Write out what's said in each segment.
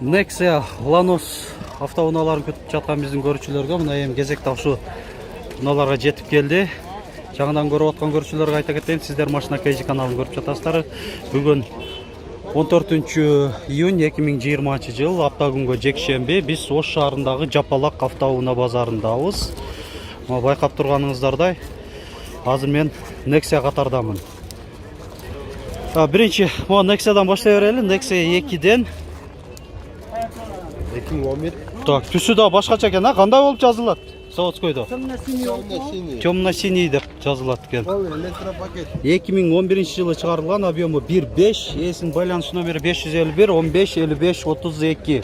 Nexia Lanos автоунааларын күтүп жаткан биздин көрүүчүлөргө мына эми кезек ушу унааларга жетип келди. Жаңыдан көрүп аткан көрүүчүлөргө айта кетейин, сиздер Машина KG каналын көрүп жатасыздар. Бүгүн 14-июнь 2020 жыл апта күнгө жекшемби биз Ош шаарындагы Жапалак автоунаа базарындабыз. Байкап турганыңыздардай, азыр мен Nexia катардамын. Биринчи могу Nexia'дан башлай берели. Nexia 2ден 2011. Так, түсү да башкача экен, кандай болуп жазылат? Заводскойдо. Темно-синий деп жазылат экен. 2011 жылы чыгарылган, объему 1.5, эсин байланыш номери 551 15 55 32.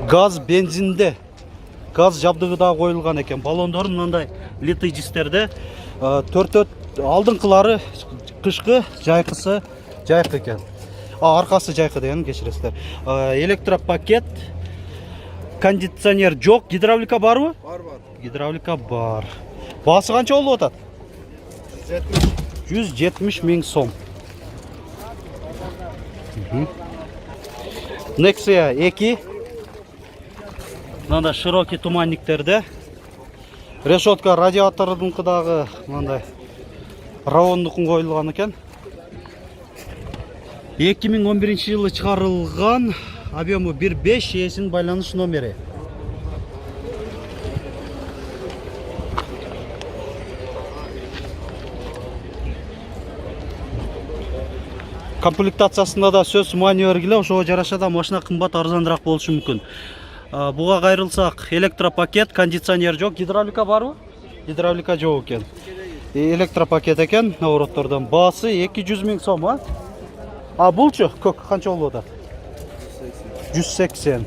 Газ бензинде. Газ жабдыгы да коюлган экен. Баллондор мындай литый дистерде 4 алдыңкылары кышкы, жайкысы жайкы экен. Аркасы жайкы деген кечиресиздер. Электропакет, кондиционер жок, гидравлика барбы? Бар. Гидравлика бар. Баасы канча болуп атат? 170 миң сом. Nexia 2. Мындай широкий туманниктерде. Решетка радиатордункудагы мындай равондукун коюлган экен. 2011 жылы чыгарылган, объему 1.5, эсин байланыш номери. Комплектациясында да сөз маневр келе, ошого жараша да машина кымбат арзандыраак болушу мүмкүн. Буга кайрылсак, электропакет, кондиционер жок, гидравлика барбы? Гидравлика жок экен. Электропакет экен, навороттордон баасы 200 миң сом, Булчу көк канча болуп атат? 180.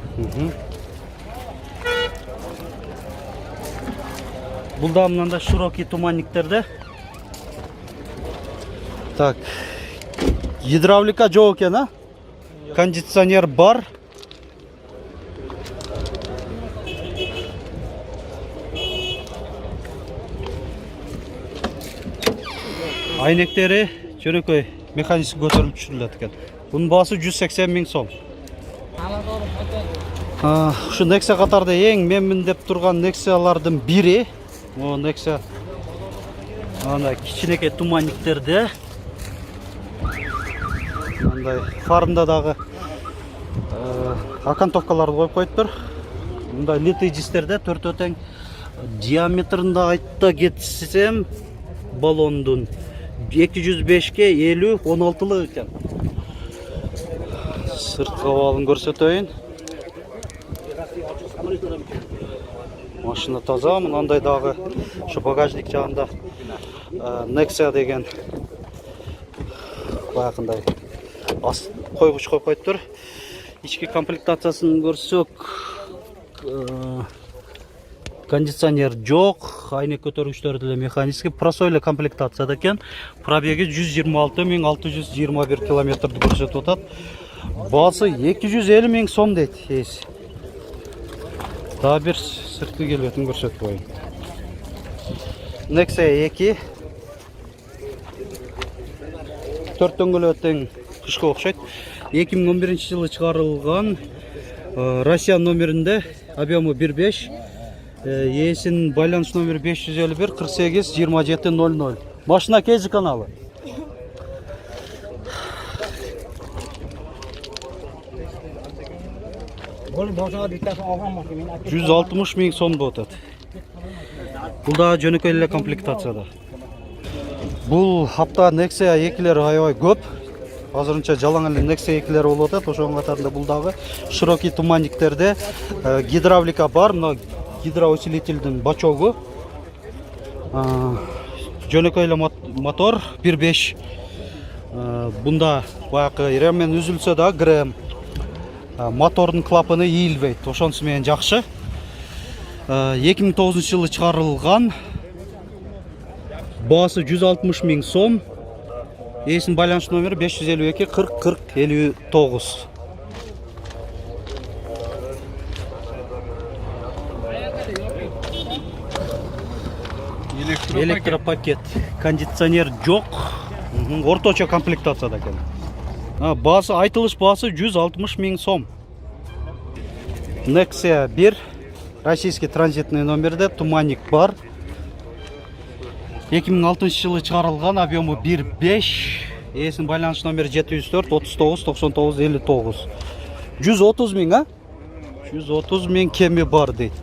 Бул да мындай широкий туманниктерде. Так. Гидравлика жок экен, Кондиционер бар. Айнектери жөнөкөй механикасы көтөрүлүп түшүрүлөт экен. Бунун баасы 180 миң сом. Ушу Nexia катарда эң менмин деп турган Nexia'лардын бири. Могу Nexia андай кичинекей туманниктерде. Андай фарында дагы окантовкаларды коюп коюптур. Мындай литый дистерде 4 тең диаметринде айта кетсем баллондун 205-ке 50 16-лык экен. Сырткы абалын көрсөтөйүн. Машина таза, мындай дагы ушу багажник жагында Nexia деген баягындай койгуч коюп коюптур. Ички комплектациясын көрсөк, кондиционер жок, айнек көтөргүчтөр деле механикский, просойлы комплектацияда экен. Пробеги 126 621 километрди көрсөтүп атат. Баасы 250 миң сом дейт. Дагы бир сырткы келбетин көрсөтүп коеюн. Nexia 2 4 дөңгөлө тең кышка окшойт. 2011 жылы чыгарылган, Россия номеринде, объему 1.5, эсин байланыш номери 551 48 27 00. Машина KG каналы. 160 миң сом болуп атат. Бул да жөнөкөй эле комплектацияда. Бул апта Nexia 2лер аябай көп. Азырынча жалаң эле Nexia 2лер болуп атат. Ошонун катарында бул дагы широкий туманниктерде гидравлика бар. Мына гидроусилительдин бачогу. Жөнөкөй эле мотор 1.5. Бунда баягы реммен үзүлсө да грем. Мотордун клапаны ийилбейт. Ошонусу менен жакшы. 2009 жылы чыгарылган. Баасы 160 миң сом. Эсин байланыш номери 552 40 40 59. Электропакет. Кондиционер жок. Орточо комплектацияда экен. Басы, айтылыш басы 160 000 сом. Nexia 1. Российский транзитный номерде туманник бар. 2006 жылы шығарылған, объемы 1.5. Есін байланыш номері 704 39 99 59. 130 000, 130 000 кеме бар дейді.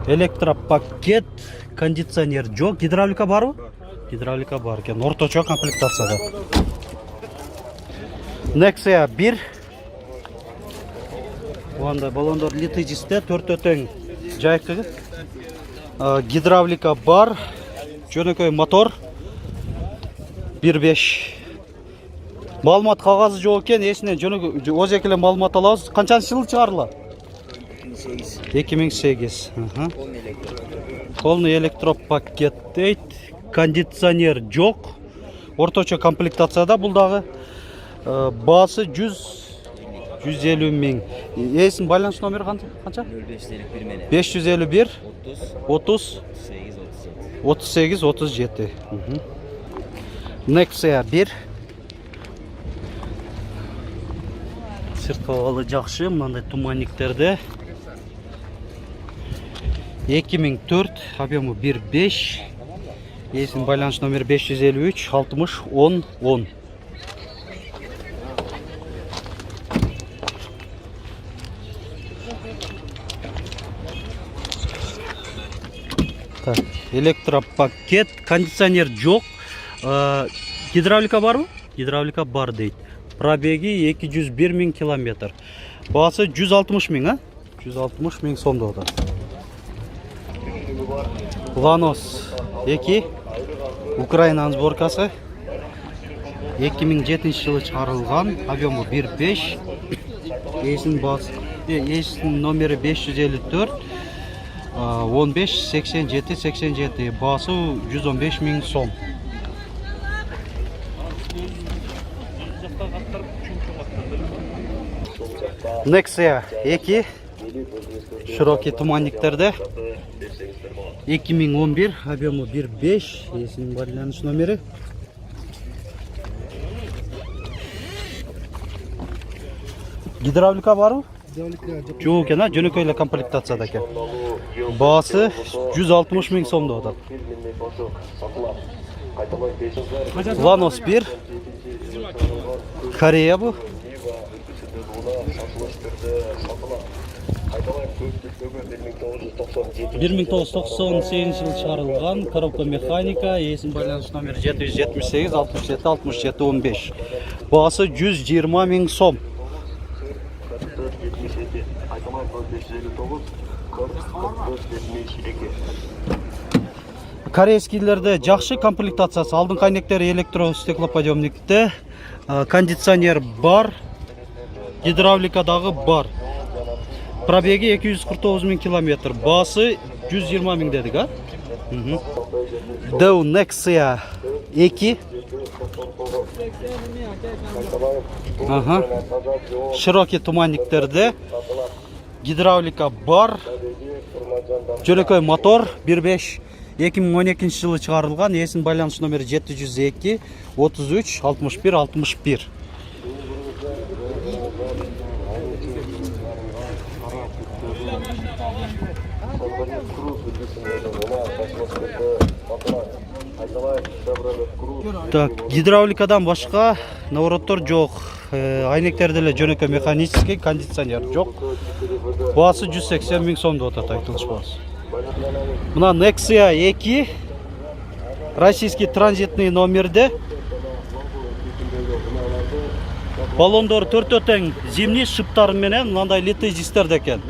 Электропакет, кондиционер жоқ. Гидравлика бар ма? Гидравлика бар екен. Орточа комплектацияда. Nexia 1. Оғанда баллондор литый жисте, 4 өтең жайқы. Гидравлика бар. Жөнекөй мотор. 1.5. Малымат қағазы жоқ екен. Есінен жөнекөй өзекілі малымат алауыз. Қаншаншы жылы шығарыла? 2008. Полный электропакет дейді. Кондиционер жоқ. Орточа комплектацияда бұлдағы. Басы 150 000. Есін байланыс номері қанша? 551 30 38 37. Nexia 1. Сыртқалы жақшы, мынандай туманниктерде. 2004, объемы 1.5. Есін байланыс номері 553 60 10 10. Так, электропакет, кондиционер жоқ. Гидравлика бар ма? Гидравлика бар дейді. Пробеги 201 000 километр. Басы 160 000, 160 000 сомда ода. Ланос 2. Украинаның сборкасы. 2007 жылы шығарылған. Объемы 1.5. Есін номері 554. 15 87 87. Басы 115 000 сом. Nexia 2. Широкий туманниктерде. 2011. Объемы 1.5. Есін байланыш номері. Гидравлика бар ма? Жоқ екен, жөнекөйлі комплектацияда екен. Басы 160 000 сомда отады. Ланос 1. Корея бұл. 1998 жылы шығарылған. Коробка механика. Есін байланыс номері 778 67 67 15. Басы 120 000 сом. Корейскийлерде жақшы комплектациясы. Алдын қайнектері электростеклоподъемникте. Кондиционер бар. Гидравликадағы бар. Пробеги 249 000 километр. Басы 120 000 дедік, а? Deo Nexia 2. Широкий туманниктерде. Гидравлика бар. Жөнекөй мотор 1.5. 2012 жылы шығарылған. Есін байланыс номері 702 33 61 61. Так, гидравликадан башқа навороттор жоқ. Айнектерделе жөнекөй механический, кондиционер жоқ. Басы 180 000 сомда отады айтылыш басы. Мына Nexia 2. Российский транзитный номерде. Баллондор 4 өтең зимний шыптары менен мынандай литый жистерде екен.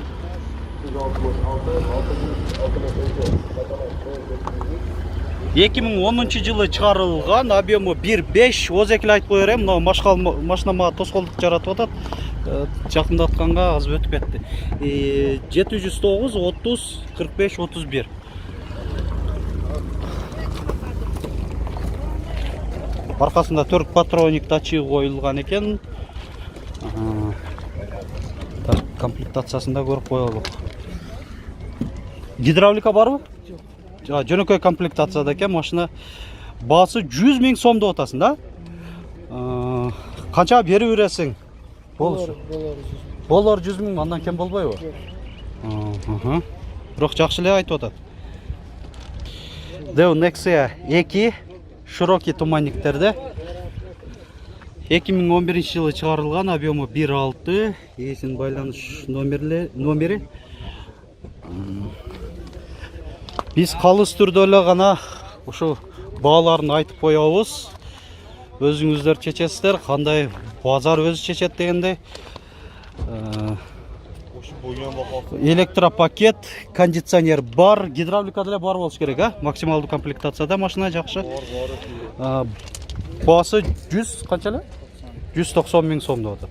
2010 жылы шығарылған, объемы 1.5. Өзекілі айтып қойырем, машинама тосқолдық жаратып отады. Жақындатқанға аз өтіп кетті. 709 30 45 31. Арқасында төрт патроник тачы қойылған екен. Комплектациясында көріп қойылық. Гидравлика бар ма? жөнөкөй комплектацияда экен машина. Баасы 100 000 сом деп атасың да? Канчага берип бересиң? Болор 100 000, андан кем болбойбу? Бирок жакшы эле айтып атат. Deo Nexia 2 широкий туманниктерде 2011 жылы чыгарылган, объему 1.6, ээсинин байланыш номери. Биз калыс түрдө эле гана ушу бааларын айтып коебуз. Өзүңүздөр чечесиздер, кандай базар өзү чечет дегендей. Электропакет, кондиционер бар, гидравлика деле бар болуш керек, максималдуу комплектацияда машина жакшы. Баасы 100 канча эле? 190 000 сом деп атат.